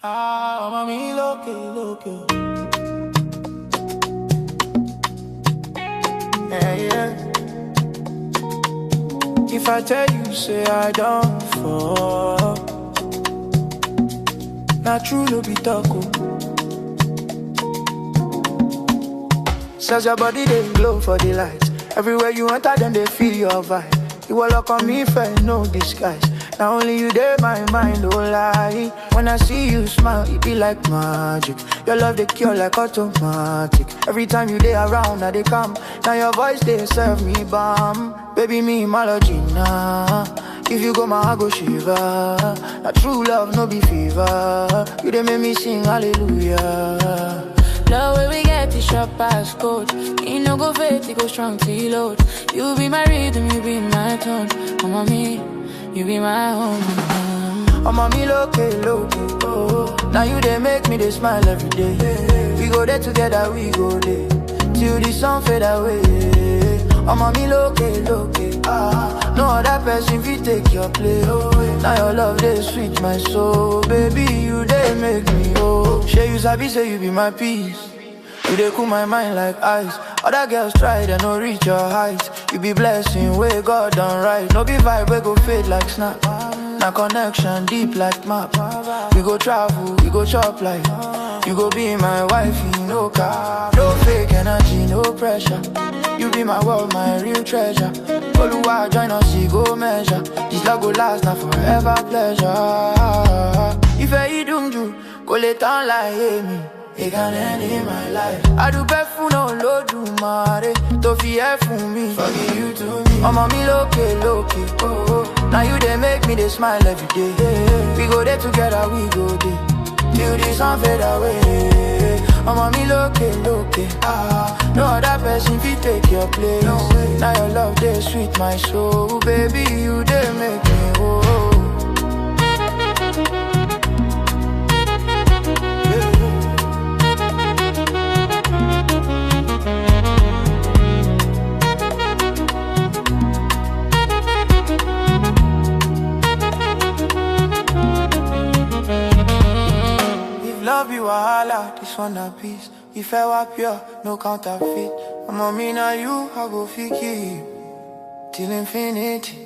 Ah, mami, Loke Loke. Yeah, yeah. If I tell you, say I don't fall, not true, no be talk. Says your body they glow for the lights. Everywhere you enter, then they feel your vibe. You will look on me for no disguise. Now only you there, my mind don't lie. When I see you smile, it be like magic. Your love they cure like automatic. Every time you there around, now they come. Now your voice they serve me balm. Baby me malady nah. If you go my I go shiver. Now true love no be fever. You they make me sing hallelujah. Love when we get the shop pass code. You no go fake, it go strong till load. You be my rhythm, you be my tone. Oh mommy, you be my home. Oh mommy, Loke Loke. Oh, now you they make me they smile every day. We go there together, we go there till the sun fade away. Oh mommy, Loke Loke. Ah, no other person fit take your place. Oh, now your love they sweet my soul, baby. You they make me oh. Say you sabi, say you be my peace. You they cool my mind like ice. Other girls try, they no reach your height. You be blessing, way God done right. No be vibe, we go fade like snap. Now connection deep like map. We go travel, we go chop like. You go be my wife, you no car. No fake energy, no pressure. You be my world, my real treasure. Oluwa join us, you go measure. This love go last, now forever pleasure. If I don't do, go let on like me. It can end in my life. I do best for no load, do mare. To fear for me, forgive you to me. Oh mommy, Loke Loke. Oh, now you they make me they smile every day. We go there together, we go there till the sun fade away. Oh mommy, Loke Loke. Ah, no other person fit take your place. No way. Now your love they sweet my soul, baby. You they make me oh. Love you wahala, this one a piece. If I were pure, no counterfeit. I'm a me now you, I go fake it till infinity.